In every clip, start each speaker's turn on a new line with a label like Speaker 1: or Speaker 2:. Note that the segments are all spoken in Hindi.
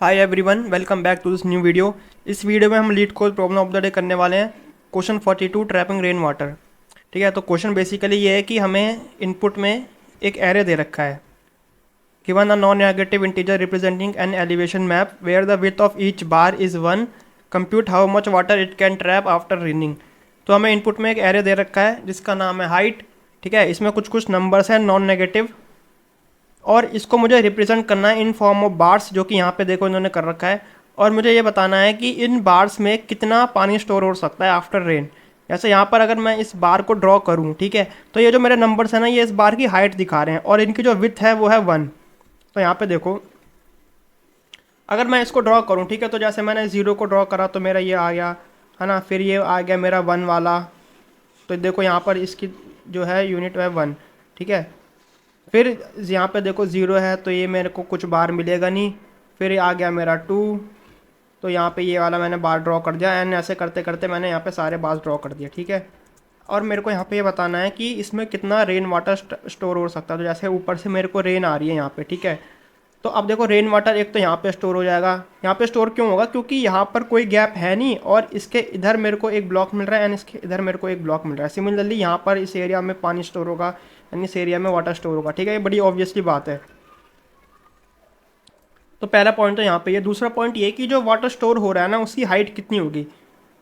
Speaker 1: Hi everyone, welcome back to this new video. इस वीडियो में हम LeetCode problem of the day करने वाले हैं। Question 42, trapping rain water. ठीक है, तो क्वेश्चन बेसिकली ये है कि हमें इनपुट में एक एरे दे रखा है। Given a non negative integer representing an elevation map where the width of each bar is 1, compute how much water it can trap after raining. तो हमें इनपुट में एक एरे दे रखा है जिसका नाम है हाइट। ठीक है, इसमें कुछ कुछ नंबर्स हैं नॉन नेगेटिव, और इसको मुझे रिप्रेजेंट करना है इन फॉर्म ऑफ बार्स, जो कि यहाँ पे देखो इन्होंने कर रखा है। और मुझे ये बताना है कि इन बार्स में कितना पानी स्टोर हो सकता है आफ्टर रेन। जैसे यहाँ पर अगर मैं इस बार को ड्रॉ करूँ, ठीक है, तो ये जो मेरे नंबर्स हैं ना, ये इस बार की हाइट दिखा रहे हैं और इनकी जो विड्थ है वो है 1। तो यहाँ पे देखो, अगर मैं इसको ड्रॉ करूँ, ठीक है, तो जैसे मैंने 0 को ड्रॉ करा तो मेरा ये आ गया, है ना। फिर ये आ गया मेरा 1 वाला। तो देखो यहाँ पर इसकी जो है यूनिट है 1। ठीक है, फिर यहाँ पे देखो 0 है तो ये मेरे को कुछ बार मिलेगा नहीं। फिर आ गया मेरा 2, तो यहाँ पे ये वाला मैंने बार ड्रॉ कर दिया। एंड ऐसे करते करते मैंने यहाँ पे सारे बार ड्रॉ कर दिए। ठीक है, और मेरे को यहाँ पे ये बताना है कि इसमें कितना रेन वाटर स्टोर हो सकता है। तो जैसे ऊपर से मेरे को रेन आ रही है यहाँ पे, ठीक है, तो अब देखो रेन वाटर एक तो यहाँ पे स्टोर हो जाएगा। यहाँ पे स्टोर क्यों होगा? क्योंकि यहाँ पर कोई गैप है नहीं और इसके इधर मेरे को एक ब्लॉक मिल रहा है एंड इसके इधर मेरे को एक ब्लॉक मिल रहा है। सिमिलरली यहाँ पर इस एरिया में पानी स्टोर होगा एंड इस एरिया में वाटर स्टोर होगा। ठीक है, ये बड़ी ऑब्वियसली बात है। तो पहला पॉइंट तो यहाँ पे ये। दूसरा पॉइंट ये कि जो वाटर स्टोर हो रहा है ना, उसकी हाइट कितनी होगी।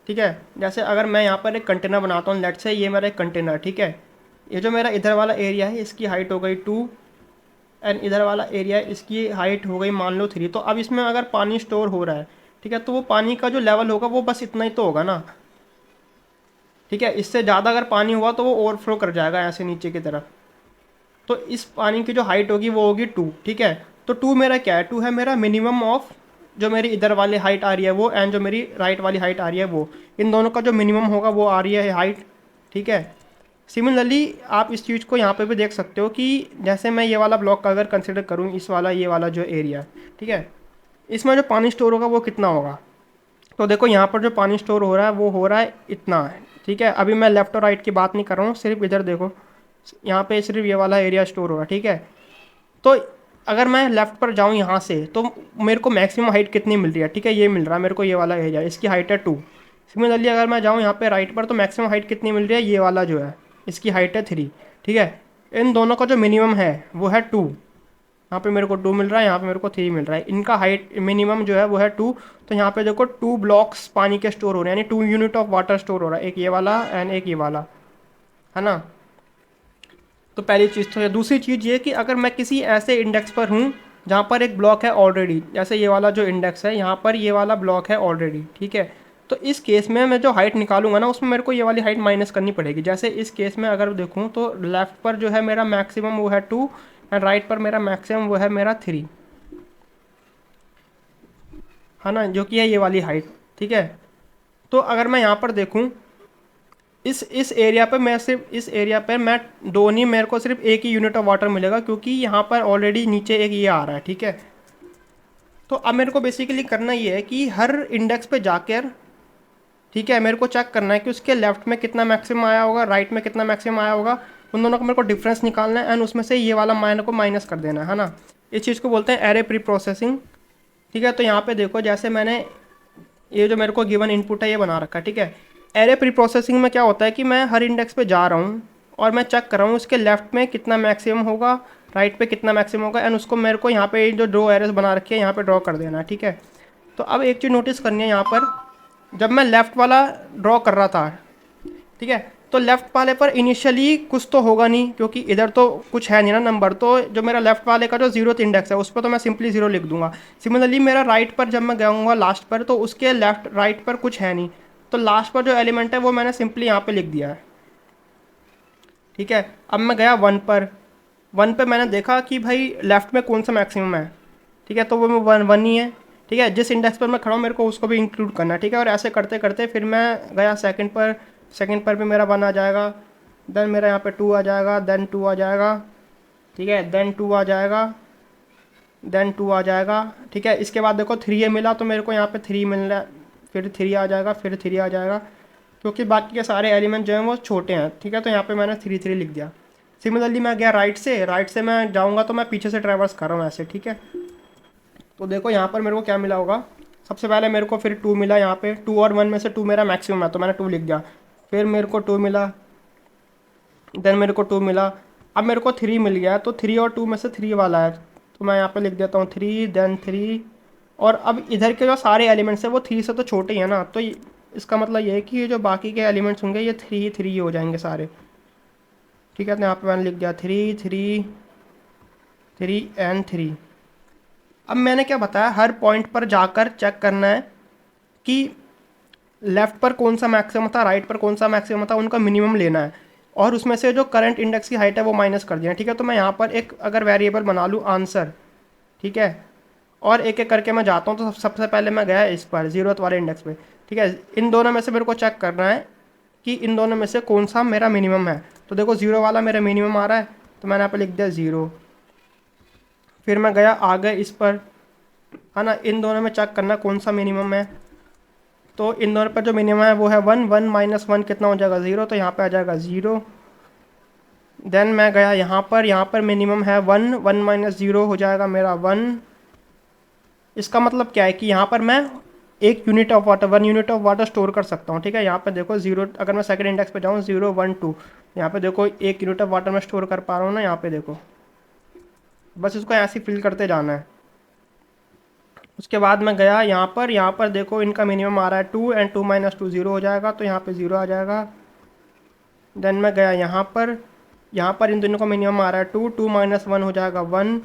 Speaker 1: ठीक है, जैसे अगर मैं यहाँ पर एक कंटेनर बनाता हूँ, लेट्स से ये मेरा एक कंटेनर, ठीक है, ये जो मेरा इधर वाला एरिया है इसकी हाइट हो गई 2 एंड इधर वाला एरिया इसकी हाइट हो गई मान लो 3। तो अब इसमें अगर पानी स्टोर हो रहा है, ठीक है, तो वो पानी का जो लेवल होगा वो बस इतना ही तो होगा ना। ठीक है, इससे ज़्यादा अगर पानी हुआ तो वो ओवरफ्लो कर जाएगा ऐसे नीचे की तरफ। तो इस पानी की जो हाइट होगी वो होगी 2। ठीक है, तो 2 मेरा क्या है? 2 है मेरा मिनिमम ऑफ जो मेरी इधर वाली हाइट आ रही है वो, एंड जो मेरी राइट वाली हाइट आ रही है वो। इन दोनों का जो मिनिमम होगा वो आ रही है हाइट। ठीक है, सिमिलरली आप इस चीज़ को यहाँ पे भी देख सकते हो कि जैसे मैं ये वाला ब्लॉक का अगर कंसिडर करूँ, इस वाला ये वाला जो एरिया है, ठीक है, इसमें जो पानी स्टोर होगा वो कितना होगा। तो देखो यहाँ पर जो पानी स्टोर हो रहा है वो हो रहा है इतना है। ठीक है, अभी मैं लेफ़्ट और राइट की बात नहीं कर रहा हूँ, सिर्फ इधर देखो, यहाँ पे सिर्फ ये वाला एरिया स्टोर हो रहा है। ठीक है, तो अगर मैं लेफ़्ट पर जाऊँ यहाँ से तो मेरे को मैक्सिमम हाइट कितनी मिल रही है? ठीक है, ये मिल रहा है मेरे को, ये वाला एरिया, इसकी हाइट है 2। सिमिलरली अगर मैं जाऊँ यहाँ पे राइट पर तो मैक्सिमम हाइट कितनी मिल रही है? ये वाला जो है इसकी हाइट है 3। ठीक है, इन दोनों का जो मिनिमम है वो है 2। यहाँ पे मेरे को 2 मिल रहा है, यहाँ पे मेरे को 3 मिल रहा है। इनका हाइट मिनिमम जो है वो है 2। तो यहाँ पे देखो 2 ब्लॉक्स पानी के स्टोर हो रहे हैं, यानी 2 यूनिट ऑफ वाटर स्टोर हो रहा है, एक ये वाला एंड एक ये वाला, है ना। तो पहली चीज़ तो ये। दूसरी चीज़ ये कि अगर मैं किसी ऐसे इंडेक्स पर हूँ जहाँ पर एक ब्लॉक है ऑलरेडी, जैसे ये वाला जो इंडेक्स है यहाँ पर ये वाला ब्लॉक है ऑलरेडी, ठीक है, तो इस केस में मैं जो हाइट निकालूंगा ना उसमें मेरे को ये वाली हाइट माइनस करनी पड़ेगी। जैसे इस केस में अगर देखूँ तो लेफ़्ट पर जो है मेरा मैक्सिमम वो है 2 एंड राइट पर मेरा मैक्सिमम वो है मेरा 3, है ना, जो कि है ये वाली हाइट। ठीक है, तो अगर मैं यहाँ पर देखूँ इस एरिया पर, मैं सिर्फ इस एरिया पर मैं दो नहीं, मेरे को सिर्फ एक ही यूनिट ऑफ वाटर मिलेगा क्योंकि यहाँ पर ऑलरेडी नीचे एक ये आ रहा है। ठीक है, तो अब मेरे को बेसिकली करना ये है कि हर इंडेक्स पे जाकर, ठीक है, मेरे को चेक करना है कि उसके लेफ्ट में कितना मैक्सिमम आया होगा, राइट में कितना मैक्सिमम आया होगा। उन दोनों का मेरे को डिफरेंस निकालना है एंड उसमें से ये वाला माइनस को माइनस कर देना है ना। इस चीज़ को बोलते हैं एरे प्री प्रोसेसिंग। ठीक है, तो यहाँ पे देखो जैसे मैंने ये जो मेरे को गिवन इनपुट है ये बना रखा है। ठीक है, एरे प्री प्रोसेसिंग में क्या होता है कि मैं हर इंडेक्स पे जा रहा हूँ और मैं चेक कर रहा हूँ उसके लेफ्ट में कितना मैक्सिमम होगा, राइट पे कितना मैक्सिमम होगा, एंड उसको मेरे को यहाँ पे जो ड्रॉ एरेस बना रखी है यहाँ पे ड्रॉ कर देना है। ठीक है, तो अब एक चीज़ नोटिस करनी है यहाँ पर, जब मैं लेफ़्ट वाला ड्रॉ कर रहा था, ठीक है, तो लेफ़्ट वाले पर इनिशियली कुछ तो होगा नहीं क्योंकि इधर तो कुछ है नहीं ना नंबर। तो जो मेरा लेफ़्ट वाले का जो 0th इंडेक्स है उस पर तो मैं सिंपली 0 लिख दूंगा। सिमिलरली मेरा राइट पर जब मैं जाऊँगा लास्ट पर तो उसके लेफ्ट राइट पर कुछ है नहीं, तो लास्ट पर जो एलिमेंट है वो मैंने सिंपली यहाँ पे लिख दिया है। ठीक है, अब मैं गया 1 पर। 1 पे मैंने देखा कि भाई लेफ़्ट में कौन सा मैक्सिमम है। ठीक है, तो वो 1 ही है। ठीक है, जिस इंडेक्स पर मैं खड़ा हूँ मेरे को उसको भी इंक्लूड करना है। ठीक है, और ऐसे करते करते फिर मैं गया सेकंड पर। सेकंड पर भी मेरा 1 आ जाएगा, देन मेरा यहाँ पे 2 आ जाएगा, देन 2 आ जाएगा। ठीक है, देन 2 आ जाएगा, देन 2 आ जाएगा। ठीक है, इसके बाद देखो 3 मिला तो मेरे को यहाँ पे 3 मिल रहा है, फिर 3 आ जाएगा, फिर 3 आ जाएगा क्योंकि बाकी के सारे एलिमेंट जो हैं वो छोटे हैं। ठीक है, तो यहाँ पे मैंने 3 लिख दिया। सिमिलरली मैं गया राइट से मैं जाऊँगा तो मैं पीछे से ट्रैवर्स कर रहा हूँ ऐसे। ठीक है, तो देखो यहाँ पर मेरे को क्या मिला होगा, सबसे पहले मेरे को फिर 2 मिला, यहाँ पे 2 और 1 में से 2 मेरा मैक्सिमम है तो मैंने 2 लिख दिया। फिर मेरे को 2 मिला, देन मेरे को 2 मिला, अब मेरे को 3 मिल गया, तो 3 और 2 में से 3 वाला है तो मैं यहाँ पे लिख देता हूँ 3, देन 3। और अब इधर के जो सारे एलिमेंट्स हैं वो 3 से तो छोटे ही है ना, तो इसका मतलब ये है कि ये जो बाकी के एलिमेंट्स होंगे ये 3 3 ही हो जाएंगे सारे। ठीक है, तो यहाँ पे मैंने लिख दिया 3 3 3 एंड 3। अब मैंने क्या बताया, हर पॉइंट पर जाकर चेक करना है कि लेफ़्ट पर कौन सा मैक्सिमम था, राइट पर कौन सा मैक्सिमम था, उनका मिनिमम लेना है और उसमें से जो करंट इंडेक्स की हाइट है वो माइनस कर दिया। ठीक है, तो मैं यहाँ पर एक अगर वेरिएबल बना लूँ आंसर, ठीक है, और एक एक करके मैं जाता हूँ, तो सबसे पहले मैं गया इस पर 0th वाले इंडेक्स पे। ठीक है, इन दोनों में से मेरे को चेक करना है कि इन दोनों में से कौन सा मेरा मिनिमम है। तो देखो 0 वाला मेरा मिनिमम आ रहा है तो मैंने यहाँ पर लिख दिया 0। फिर मैं गया आगे इस पर, है ना, इन दोनों में चेक करना कौन सा मिनिमम है। तो इन दोनों पर जो मिनिमम है वो है 1, 1 माइनस 1 कितना हो जाएगा 0, तो यहाँ पे आ जाएगा 0। देन मैं गया यहाँ पर मिनिमम है 1, 1 माइनस 0 हो जाएगा मेरा 1। इसका मतलब क्या है कि यहाँ पर मैं 1 unit of water 1 unit of water store कर सकता हूँ। ठीक है, यहाँ पे देखो 0, अगर मैं सेकंड इंडेक्स पे जाऊँ 0 1 2, यहाँ पे देखो 1 यूनिट ऑफ वाटर मैं स्टोर कर पा रहा हूँ ना, यहाँ पे देखो, बस इसको ऐसे फिल करते जाना है। उसके बाद मैं गया यहाँ पर देखो इनका मिनिमम आ रहा है 2 एंड 2 माइनस 2 0 हो जाएगा, तो यहाँ पे 0 आ जाएगा। देन मैं गया यहाँ पर इन दोनों का मिनिमम आ रहा है 2, 2 माइनस 1 हो जाएगा 1।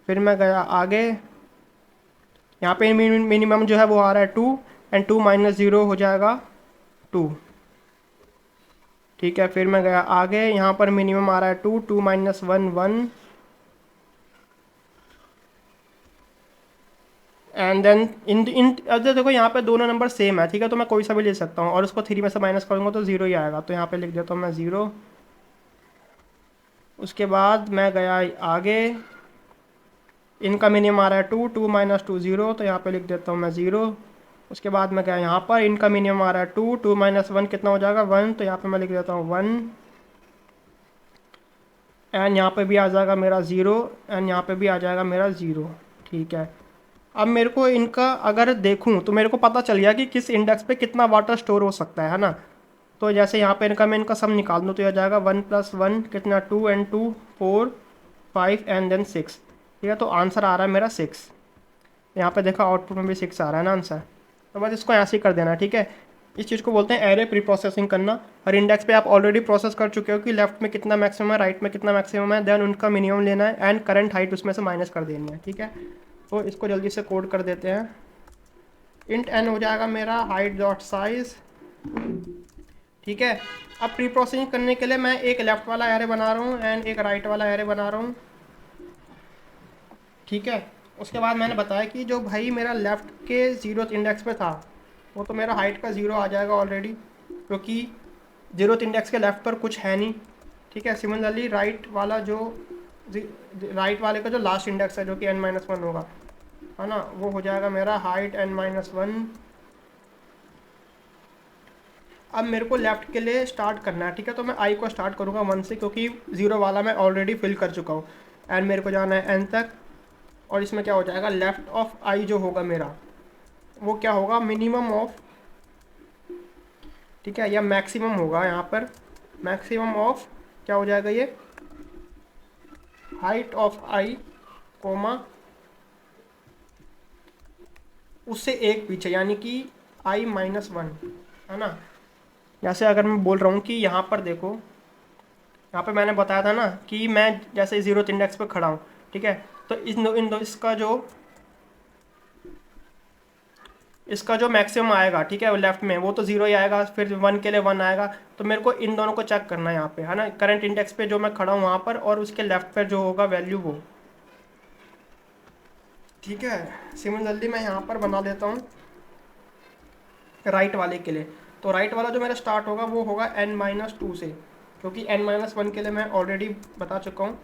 Speaker 1: फिर मैं गया आगे, यहाँ पे मिनिमम जो है वो आ रहा है 2 एंड 2 माइनस 0 हो जाएगा 2। ठीक है, फिर मैं गया आगे, यहाँ पर मिनिमम आ रहा है 2, 2 माइनस 1 1। एंड देन इन इन अब देखो यहाँ पे दोनों नंबर सेम है। ठीक है, तो मैं कोई सा भी ले सकता हूँ और उसको 3 में से माइनस करूँगा तो 0 ही आएगा, तो यहाँ पे लिख देता हूँ मैं 0। उसके बाद मैं गया आगे, इनका मिनिमम आ रहा है 2, 2 माइनस 2 0, तो यहाँ पे लिख देता हूँ मैं 0। उसके बाद मैं गया यहाँ पर, इनका मिनिमम आ रहा है 2, 2 माइनस 1 कितना हो जाएगा 1, तो यहाँ पे मैं लिख देता हूँ 1। एंड यहाँ पे भी आ जाएगा मेरा 0 एंड यहाँ पे भी आ जाएगा मेरा 0। ठीक है, अब मेरे को इनका अगर देखूं तो मेरे को पता चल गया कि किस इंडेक्स पे कितना वाटर स्टोर हो सकता है ना। तो जैसे यहाँ पे इनका मैं इनका सम निकाल दूँ तो यह जाएगा 1 + 1 कितना 2 एंड 2 4 5 एंड देन 6। ठीक है, तो आंसर आ रहा है मेरा 6। यहाँ पे देखा आउटपुट में भी 6 आ रहा है ना आंसर। तो बस इसको ऐसे ही कर देना। ठीक है, इस चीज़ को बोलते हैं एरे प्री प्रोसेसिंग करना। हर इंडेक्स पे आप ऑलरेडी प्रोसेस कर चुके हो कि लेफ्ट में कितना मैक्सिमम है, राइट में कितना मैक्सिमम है, देन उनका मिनिमम लेना है एंड करंट हाइट उसमें से माइनस कर देनी है। ठीक है, तो इसको जल्दी से कोड कर देते हैं। इंट एन हो जाएगा मेरा हाइट डॉट साइज। ठीक है, अब प्री प्रोसेसिंग करने के लिए मैं एक लेफ्ट वाला एरे बना रहा हूँ एंड एक राइट वाला एरे बना रहा हूँ। ठीक है, उसके बाद मैंने बताया कि जो भाई मेरा लेफ़्ट के 0th इंडेक्स पे था वो तो मेरा हाइट का 0 आ जाएगा ऑलरेडी, क्योंकि 0th इंडेक्स के लेफ़्ट पर कुछ है नहीं। ठीक है, सिमिलरली राइट वाले का जो लास्ट इंडेक्स है जो कि n-1 होगा, है ना, वो हो जाएगा मेरा हाइट n-1। अब मेरे को लेफ़्ट के लिए स्टार्ट करना है। ठीक है, तो मैं i को स्टार्ट करूँगा 1 से, क्योंकि 0 वाला मैं ऑलरेडी फिल कर चुका हूँ एंड मेरे को जाना है n तक। और इसमें क्या हो जाएगा, लेफ़्ट ऑफ i जो होगा मेरा वो क्या होगा, मिनिमम ऑफ, ठीक है, या मैक्सिमम होगा। यहाँ पर मैक्सिमम ऑफ क्या हो जाएगा, ये हाइट ऑफ i कोमा उससे एक पीछे, यानी कि i-1, है ना। जैसे अगर मैं बोल रहा हूँ कि यहाँ पर देखो, यहाँ पे मैंने बताया था ना कि मैं जैसे 0th इंडेक्स पे खड़ा हूँ। ठीक है, तो इसका जो मैक्सिमम आएगा, ठीक है, वो लेफ्ट में वो तो 0 ही आएगा, फिर 1 के लिए 1 आएगा। तो मेरे को इन दोनों को चेक करना है यहाँ पे, है ना, करंट इंडेक्स पे जो मैं खड़ा हूँ वहाँ पर और उसके लेफ्ट पर जो होगा वैल्यू वो। ठीक है, सिमिलरली मैं यहाँ पर बना देता हूँ राइट वाले के लिए। तो राइट वाला जो मेरा स्टार्ट होगा वो होगा n-2 से, क्योंकि n-1 के लिए मैं ऑलरेडी बता चुका हूँ।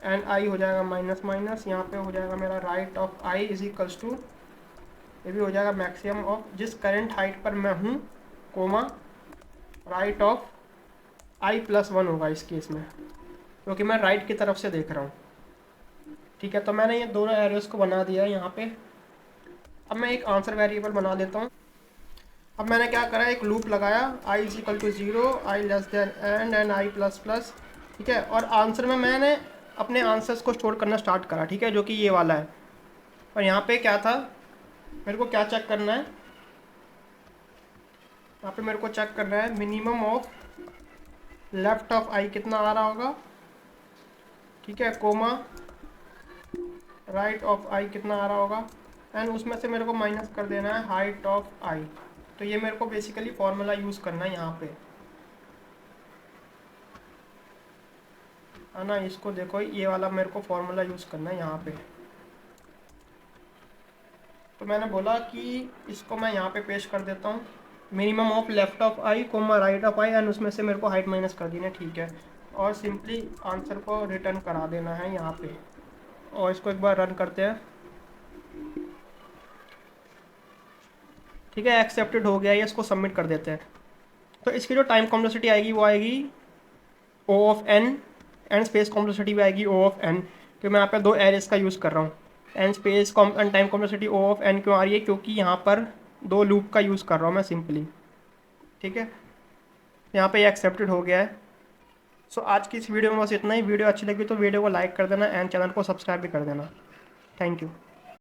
Speaker 1: एंड i हो जाएगा माइनस माइनस, यहाँ पे हो जाएगा मेरा right of i is equals to, ये भी हो जाएगा मैक्सिमम ऑफ जिस करंट हाइट पर मैं हूँ, कोमा राइट ऑफ i + 1 होगा इस केस में, क्योंकि मैं राइट की तरफ से देख रहा हूँ। ठीक है, तो मैंने ये दोनों एरोस को बना दिया है यहाँ पे। अब मैं एक आंसर वेरिएबल बना देता हूँ। अब मैंने क्या करा, एक लूप लगाया, i is equal to 0, i less than and i plus plus. ठीक है, और आंसर में मैंने अपने आंसर्स को स्टोर करना स्टार्ट करा, ठीक है, जो कि ये वाला है। और यहाँ पे क्या था, मेरे को क्या चेक करना है, यहाँ पे मेरे को चेक करना है मिनिमम ऑफ लेफ्ट ऑफ आई कितना आ रहा होगा, ठीक है, कोमा राइट ऑफ आई कितना आ रहा होगा, एंड उसमें से मेरे को माइनस कर देना है हाइट ऑफ आई। तो ये मेरे को बेसिकली फॉर्मूला यूज़ करना है यहाँ पे, है ना। इसको देखो, ये वाला मेरे को फॉर्मूला यूज़ करना है यहाँ पे। तो मैंने बोला कि इसको मैं यहाँ पे पेश कर देता हूँ, minimum of left of I coma right of I, and उसमें से मेरे को हाइट माइनस कर देना है, ठीक है। और सिंपली आंसर को रिटर्न करा देना है यहाँ पे। और इसको एक बार रन करते हैं, ठीक है, एक्सेप्टेड हो गया है। इसको सबमिट कर देते हैं। तो इसकी जो टाइम कॉम्प्लेक्सिटी आएगी वो आएगी O of n, and space complexity भी आएगी ओ ऑफ एन, क्योंकि मैं यहाँ पे दो एरेस का यूज़ कर रहा हूँ। And space and time complexity O of n क्यों आ रही है, क्योंकि यहाँ पर दो लूप का यूज़ कर रहा हूँ मैं सिंपली, ठीक है। यहाँ पे ये एक्सेप्टेड हो गया है। सो आज की इस वीडियो में बस इतना ही। वीडियो अच्छी लगी तो वीडियो को लाइक कर देना एंड चैनल को सब्सक्राइब भी कर देना। Thank you.